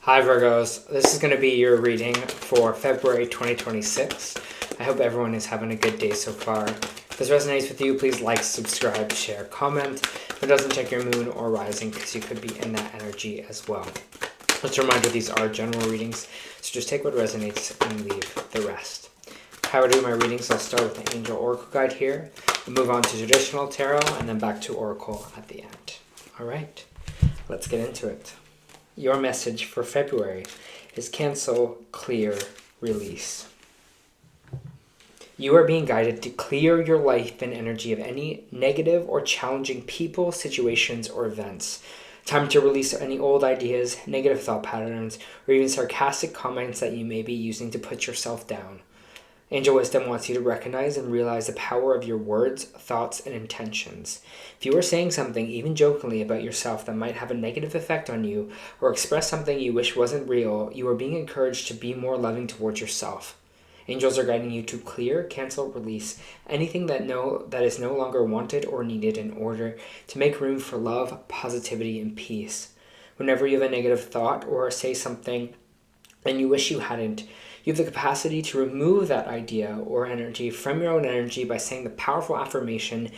Hi Virgos, this is going to be your reading for February 2026. I hope everyone is having a good day so far. If this resonates with you, please like, subscribe, share, comment. If it doesn't, check your moon or rising because you could be in that energy as well. Let's remind you these are general readings, so just take what resonates and leave the rest. How I do my readings, I'll start with the Angel Oracle Guide here, we'll move on to traditional tarot, and then back to Oracle at the end. Alright, let's get into it. Your message for February is cancel, clear, release. You are being guided to clear your life and energy of any negative or challenging people, situations, or events. Time to release any old ideas, negative thought patterns, or even sarcastic comments that you may be using to put yourself down. Angel Wisdom wants you to recognize and realize the power of your words, thoughts, and intentions. If you are saying something, even jokingly, about yourself that might have a negative effect on you, or express something you wish wasn't real, you are being encouraged to be more loving towards yourself. Angels are guiding you to clear, cancel, release anything that is no longer wanted or needed in order to make room for love, positivity, and peace. Whenever you have a negative thought or say something and you wish you hadn't, you have the capacity to remove that idea or energy from your own energy by saying the powerful affirmation,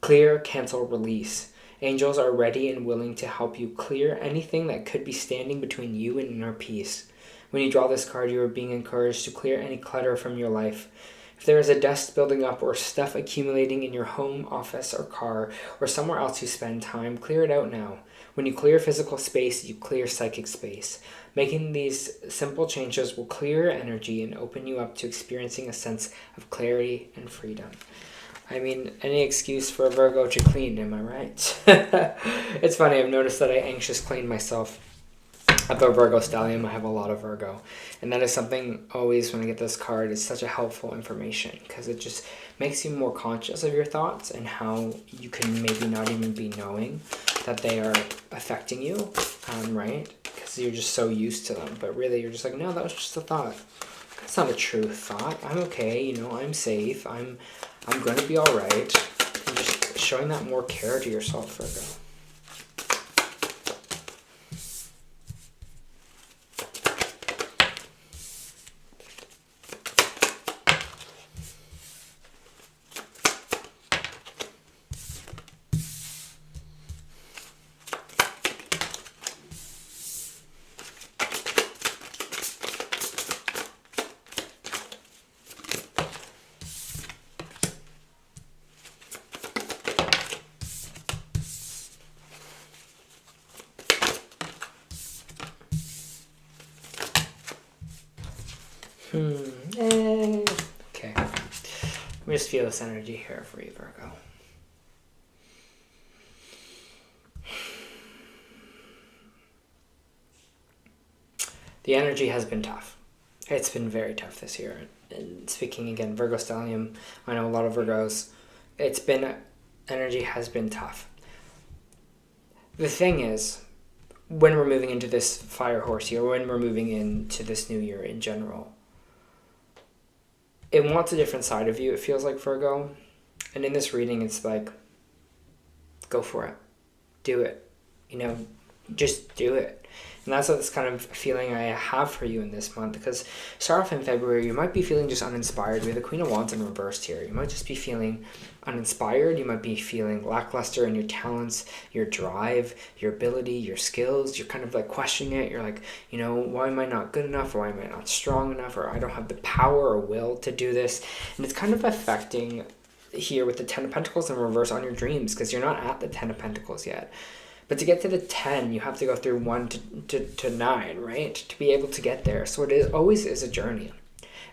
clear, cancel, release. Angels are ready and willing to help you clear anything that could be standing between you and inner peace. When you draw this card, you are being encouraged to clear any clutter from your life. If there is a dust building up or stuff accumulating in your home, office, or car, or somewhere else you spend time, clear it out now. When you clear physical space, you clear psychic space. Making these simple changes will clear your energy and open you up to experiencing a sense of clarity and freedom. I mean, any excuse for a Virgo to clean, am I right? It's funny, I've noticed that I anxious clean myself. I have a Virgo stellium, I have a lot of Virgo. And that is something always when I get this card, it's such a helpful information because it just makes you more conscious of your thoughts and how you can maybe not even be knowing that they are affecting you, right? Because you're just so used to them. But really, you're just like, no, that was just a thought. That's not a true thought. I'm okay, I'm safe. I'm going to be all right. And just showing that more care to yourself, Virgo. Okay. Let me just feel this energy here for you, Virgo. The energy has been tough. It's been very tough this year. And speaking again, Virgo stellium, I know a lot of Virgos. Energy has been tough. The thing is, when we're moving into this fire horse year, when we're moving into this new year in general, it wants a different side of you, it feels like, Virgo. And in this reading, it's like, go for it. Do it. Just do it. And that's this kind of feeling I have for you in this month. Because start off in February, you might be feeling just uninspired. We have the Queen of Wands in reversed here. You might just be feeling uninspired. You might be feeling lackluster in your talents, your drive, your ability, your skills. You're kind of like questioning it. You're like, why am I not good enough? Or why am I not strong enough? Or I don't have the power or will to do this. And it's kind of affecting here with the Ten of Pentacles in reverse on your dreams because you're not at the Ten of Pentacles yet. But to get to the 10, you have to go through 1 to 9, right? To be able to get there. So it always is a journey.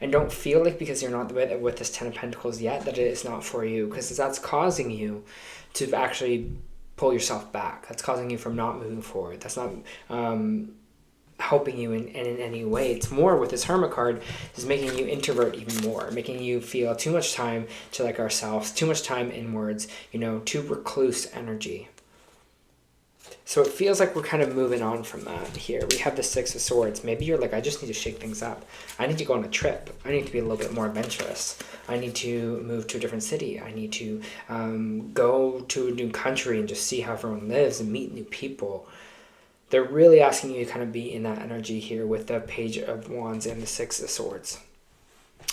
And don't feel like because you're not with this 10 of Pentacles yet that it is not for you. Because that's causing you to actually pull yourself back. That's causing you from not moving forward. That's not helping you in any way. It's more with this Hermit card is making you introvert even more. Making you feel too much time to like ourselves. Too much time inwards. Too recluse energy. So it feels like we're kind of moving on from that here. We have the Six of Swords. Maybe you're like, I just need to shake things up. I need to go on a trip. I need to be a little bit more adventurous. I need to move to a different city. I need to go to a new country and just see how everyone lives and meet new people. they're really asking you to kind of be in that energy here with the Page of Wands and the Six of Swords.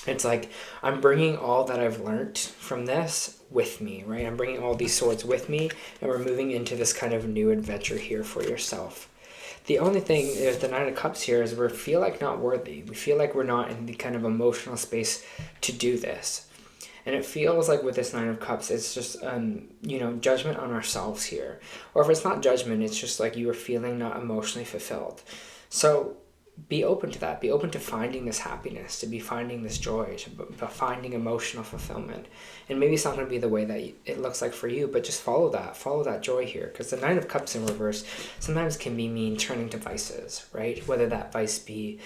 It's like, I'm bringing all that I've learned from this with me, right? I'm bringing all these swords with me, and we're moving into this kind of new adventure here for yourself. The only thing is the Nine of Cups here is we feel like not worthy. We feel like we're not in the kind of emotional space to do this. And it feels like with this Nine of Cups, it's just, judgment on ourselves here. Or if it's not judgment, it's just like you are feeling not emotionally fulfilled. So be open to that. Be open to finding this happiness, to be finding this joy, to finding emotional fulfillment. And maybe it's not going to be the way that it looks like for you, but just follow that joy here. Because the Nine of Cups in reverse sometimes can mean turning to vices, right? Whether that vice be,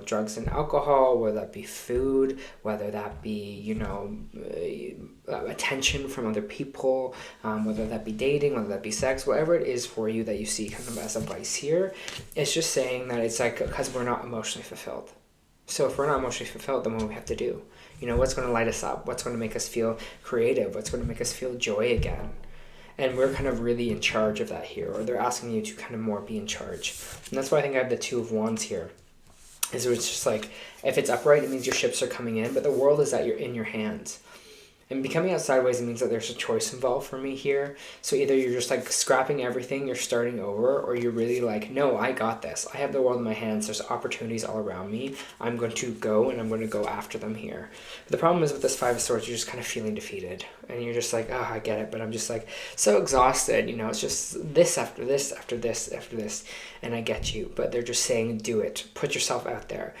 drugs and alcohol, whether that be food, whether that be, attention from other people, whether that be dating, whether that be sex, whatever it is for you that you see kind of as a vice here. It's just saying that it's like, because we're not emotionally fulfilled. So if we're not emotionally fulfilled, then what do we have to do? What's going to light us up? What's going to make us feel creative? What's going to make us feel joy again? And we're kind of really in charge of that here, or they're asking you to kind of more be in charge. And that's why I think I have the Two of Wands here. Is it's just like, if it's upright, it means your ships are coming in, but the world is in your hands. And becoming out sideways, it means that there's a choice involved for me here. So either you're just like scrapping everything, you're starting over, or you're really like, no, I got this. I have the world in my hands. There's opportunities all around me. I'm going to go, and I'm going to go after them here. But the problem is with this Five of Swords, you're just kind of feeling defeated. And you're just like, oh, I get it. But I'm just like so exhausted. It's just this after this, after this, after this. And I get you. But they're just saying, do it. Put yourself out there.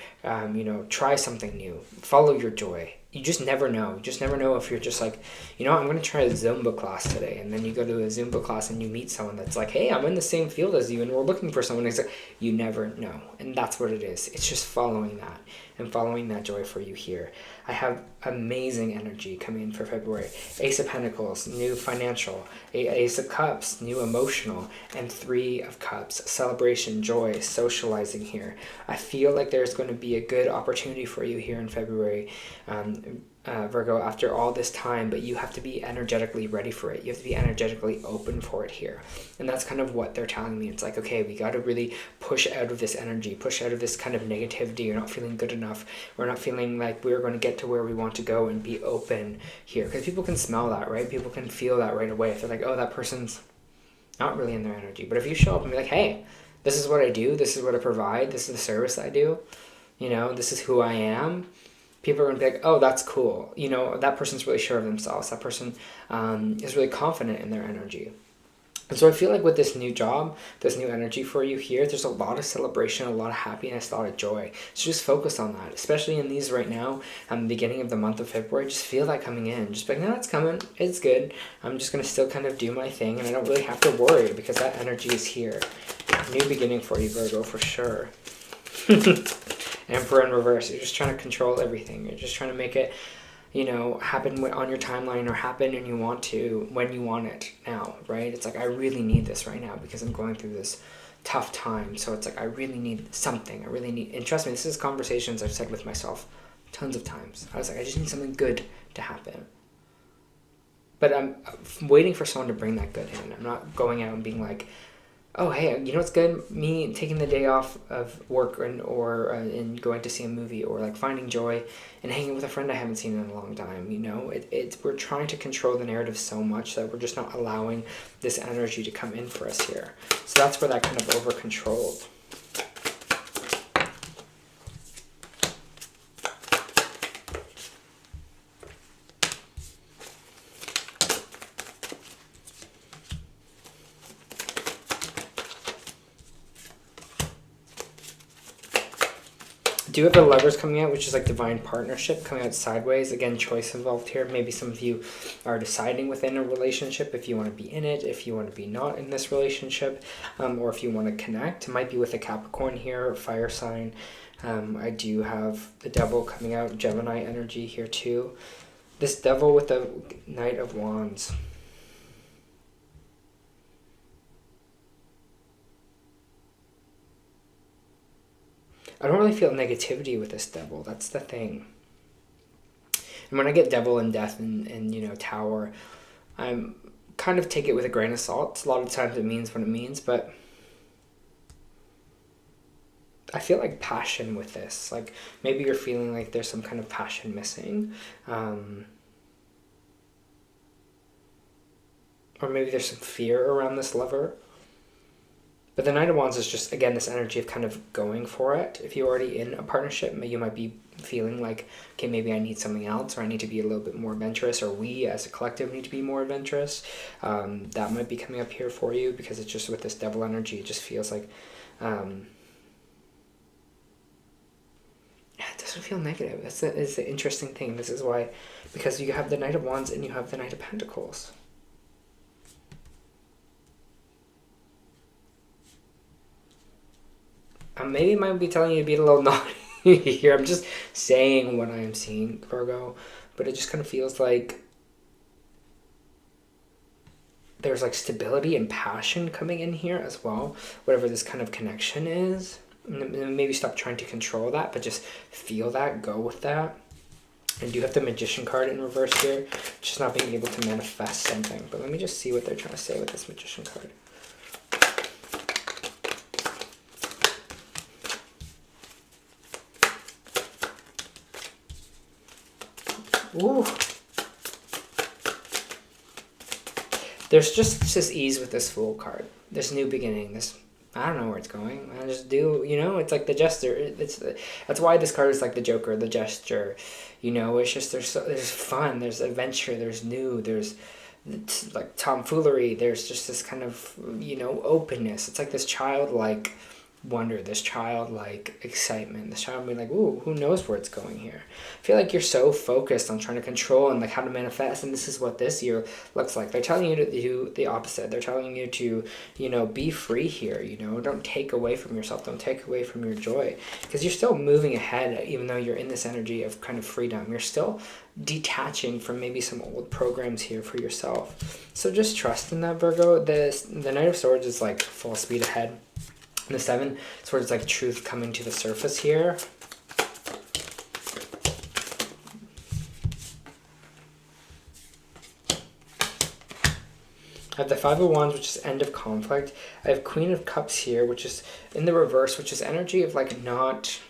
Try something new. Follow your joy. You just never know. You just never know if you're just like, I'm going to try a Zumba class today. And then you go to a Zumba class and you meet someone that's like, hey, I'm in the same field as you and we're looking for someone. It's like, you never know. And that's what it is. It's just following that and following that joy for you here. I have amazing energy coming in for February. Ace of Pentacles, new financial. Ace of Cups, new emotional. And Three of Cups, celebration, joy, socializing here. I feel like there's going to be a good opportunity for you here in February, Virgo, after all this time, but you have to be energetically ready for it. You have to be energetically open for it here. And that's kind of what they're telling me. It's like, okay, we got to really push out of this energy, push out of this kind of negativity. You're not feeling good enough. We're not feeling like we're going to get to where we want to go, and be open here. Because people can smell that, right? People can feel that right away. If they're like, oh, that person's not really in their energy. But if you show up and be like, hey, this is what I do. This is what I provide. This is the service I do. This is who I am. People are going to be like, oh, that's cool. That person's really sure of themselves. That person is really confident in their energy. And so I feel like with this new job, this new energy for you here, there's a lot of celebration, a lot of happiness, a lot of joy. So just focus on that, especially in these right now, the beginning of the month of February. Just feel that coming in. Just be like, no, it's coming. It's good. I'm just going to still kind of do my thing, and I don't really have to worry because that energy is here. New beginning for you, Virgo, for sure. Emperor in reverse. You're just trying to control everything. You're just trying to make it, happen on your timeline, or happen when you want it now, right? It's like, I really need this right now because I'm going through this tough time. So it's like, I really need something. And trust me, this is conversations I've said with myself tons of times. I was like, I just need something good to happen. But I'm waiting for someone to bring that good in. I'm not going out and being like, oh, hey, what's good? Me taking the day off of work or going to see a movie, or like finding joy and hanging with a friend I haven't seen in a long time. We're trying to control the narrative so much that we're just not allowing this energy to come in for us here. So that's where that kind of over-controlled. Do have the Lovers coming out, which is like divine partnership coming out sideways. Again, choice involved here. Maybe some of you are deciding within a relationship if you want to be in it, if you want to be not in this relationship, or if you want to connect. It might be with a Capricorn here, or fire sign. I do have the Devil coming out, Gemini energy here too. This Devil with the Knight of Wands. I don't really feel negativity with this Devil. That's the thing. And when I get Devil and Death and Tower, I'm kind of take it with a grain of salt. A lot of times it means what it means, but I feel like passion with this. Like maybe you're feeling like there's some kind of passion missing. Or maybe there's some fear around this lover. But the Knight of Wands is just, again, this energy of kind of going for it. If you're already in a partnership, you might be feeling like, okay, maybe I need something else, or I need to be a little bit more adventurous, or we as a collective need to be more adventurous. That might be coming up here for you, because it's just with this Devil energy, it just feels like, it doesn't feel negative. It's the interesting thing. This is why, because you have the Knight of Wands and you have the Knight of Pentacles. Maybe I might be telling you to be a little naughty here. I'm just saying what I am seeing, Virgo. But it just kind of feels like there's like stability and passion coming in here as well. Whatever this kind of connection is. Maybe stop trying to control that, but just feel that, go with that. And you have the Magician card in reverse here. Just not being able to manifest something. But let me just see what they're trying to say with this Magician card. Ooh. There's just this ease with this Fool card. This new beginning. This, I don't know where it's going. I just do, you know, it's like the Jester. That's why this card is like the Joker, the Jester. You know, it's just, there's fun, there's adventure, there's new, there's like tomfoolery. There's just this kind of, you know, openness. It's like this childlike wonder, this childlike excitement, this child being like, ooh, who knows where it's going here. I feel like you're so focused on trying to control and like how to manifest, and this is what this year looks like. They're telling you to do the opposite. They're telling you to, you know, be free here, you know, don't take away from yourself, don't take away from your joy, because you're still moving ahead. Even though you're in this energy of kind of freedom, you're still detaching from maybe some old programs here for yourself. So just trust in that, Virgo. The Knight of Swords is like full speed ahead. The Seven Swords is like truth coming to the surface here. I have the Five of Wands, which is end of conflict. I have Queen of Cups here, which is in the reverse, which is energy of like not...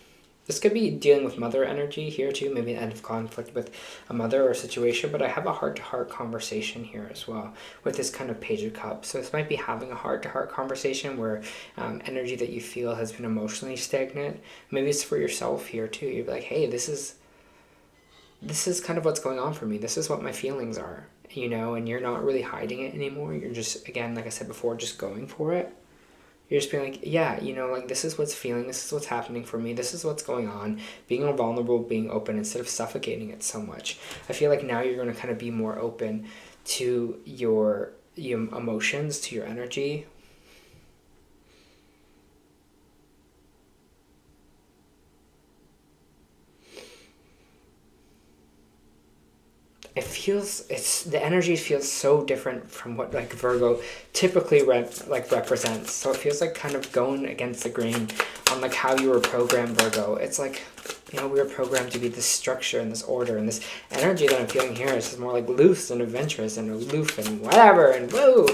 This could be dealing with mother energy here too, maybe an end of conflict with a mother or a situation, but I have a heart-to-heart conversation here as well with this kind of Page of Cups. So this might be having a heart-to-heart conversation where energy that you feel has been emotionally stagnant. Maybe it's for yourself here too. You're like, hey, this is kind of what's going on for me. This is what my feelings are, you know, and you're not really hiding it anymore. You're just, again, like I said before, just going for it. You're just being like, yeah, you know, like this is what's feeling, this is what's happening for me, this is what's going on. Being vulnerable, being open instead of suffocating it so much. I feel like now you're going to kind of be more open to your emotions, to your energy. The energy feels so different from what like Virgo typically represents. So it feels like kind of going against the grain on like how you were programmed, Virgo. It's like, you know, we were programmed to be this structure and this order, and this energy that I'm feeling here is just more like loose and adventurous and aloof and whatever and woo,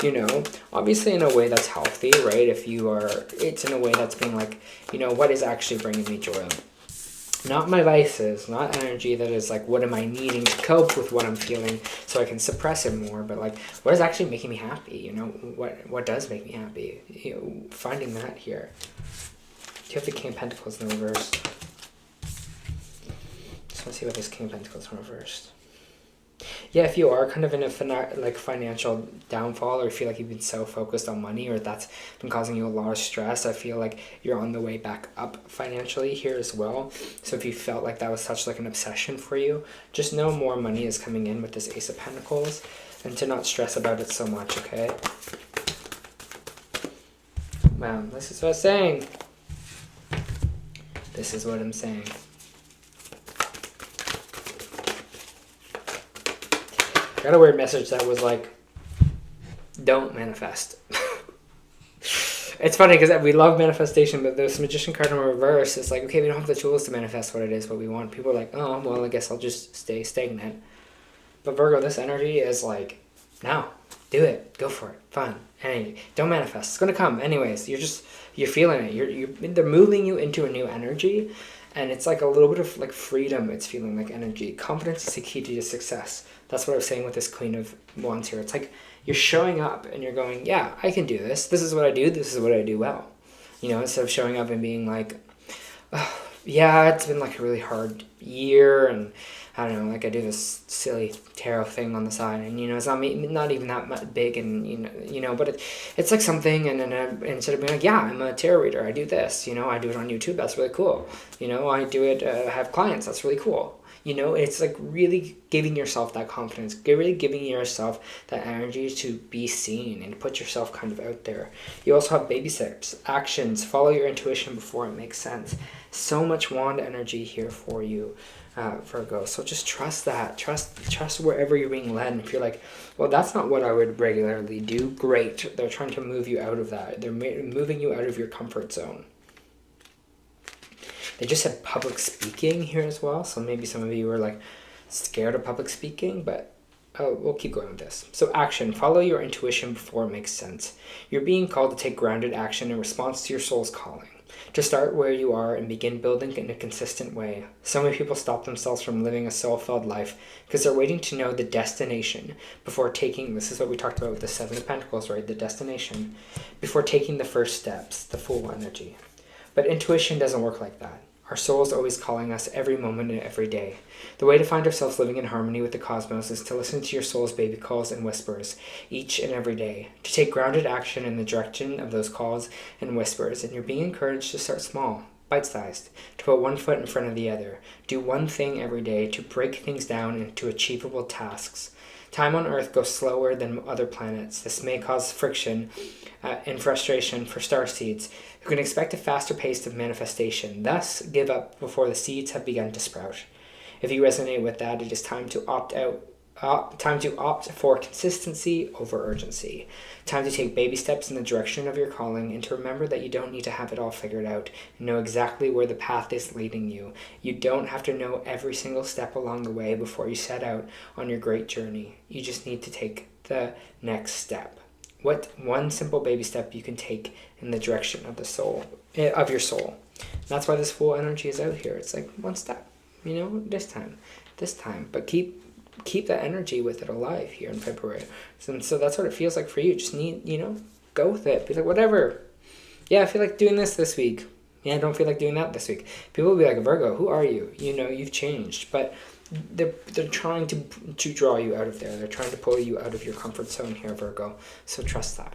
you know, obviously in a way that's healthy, right? It's in a way that's being like, you know, what is actually bringing me joy? Not my vices, not energy that is like, what am I needing to cope with what I'm feeling so I can suppress it more, but like, what is actually making me happy, you know, what does make me happy, you know, finding that here. You have the King of Pentacles in the reverse. Just want to see what this King of Pentacles in reverse. Yeah, if you are kind of in a financial downfall, or feel like you've been so focused on money, or that's been causing you a lot of stress, I feel like you're on the way back up financially here as well. So if you felt like that was such like an obsession for you, just know more money is coming in with this Ace of Pentacles, and to not stress about it so much, okay? Wow, this is what I'm saying. This is what I'm saying. I got a weird message that was like, don't manifest. It's funny because we love manifestation, but this Magician card in reverse is like, okay, we don't have the tools to manifest what it is, what we want. People are like, oh, well, I guess I'll just stay stagnant. But Virgo, this energy is like, now. Do it. Go for it. Fun. Hey, don't manifest. It's gonna come anyways. You're feeling it. They're moving you into a new energy, and it's like a little bit of like freedom. It's feeling like energy. Confidence is the key to your success. That's what I was saying with this Queen of Wands here. It's like you're showing up and you're going, yeah, I can do this. This is what I do. This is what I do well. Instead of showing up and being like, oh, yeah, it's been like a really hard year, and I don't know, like I do this silly tarot thing on the side, and it's not even that big, and but it's like something, and then instead of being like, yeah, I'm a tarot reader, I do this, I do it on YouTube, that's really cool, I do it, I have clients, that's really cool. It's like really giving yourself that confidence, really giving yourself that energy to be seen and put yourself kind of out there. You also have baby steps, actions, follow your intuition before it makes sense. So much wand energy here for you, Virgo. So just trust that. Trust wherever you're being led. And if you're like, well, that's not what I would regularly do, great. They're trying to move you out of that. They're moving you out of your comfort zone. They just said public speaking here as well, so maybe some of you are like scared of public speaking, but we'll keep going with this. So action, follow your intuition before it makes sense. You're being called to take grounded action in response to your soul's calling, to start where you are and begin building in a consistent way. So many people stop themselves from living a soul-filled life because they're waiting to know the destination before taking, this is what we talked about with the Seven of Pentacles, right? The destination, before taking the first steps, the Fool energy. But intuition doesn't work like that. Our soul is always calling us every moment and every day. The way to find ourselves living in harmony with the cosmos is to listen to your soul's baby calls and whispers each and every day, to take grounded action in the direction of those calls and whispers, and you're being encouraged to start small, bite-sized, to put one foot in front of the other, do one thing every day, to break things down into achievable tasks. Time on Earth goes slower than other planets. This may cause friction and frustration for starseeds who can expect a faster pace of manifestation, thus give up before the seeds have begun to sprout. If you resonate with that, it is time to opt for consistency over urgency. Time to take baby steps in the direction of your calling, and to remember that you don't need to have it all figured out and know exactly where the path is leading you. You don't have to know every single step along the way before you set out on your great journey. You just need to take the next step. What one simple baby step you can take in the direction of your soul. That's why this Fool energy is out here. It's like one step, this time. But keep that energy with it alive here in February. So that's what it feels like for you. Just need, go with it. Be like, whatever. Yeah, I feel like doing this week. Yeah, I don't feel like doing that this week. People will be like, Virgo, who are you? You've changed. But they're trying to draw you out of there. They're trying to pull you out of your comfort zone here, Virgo. So trust that.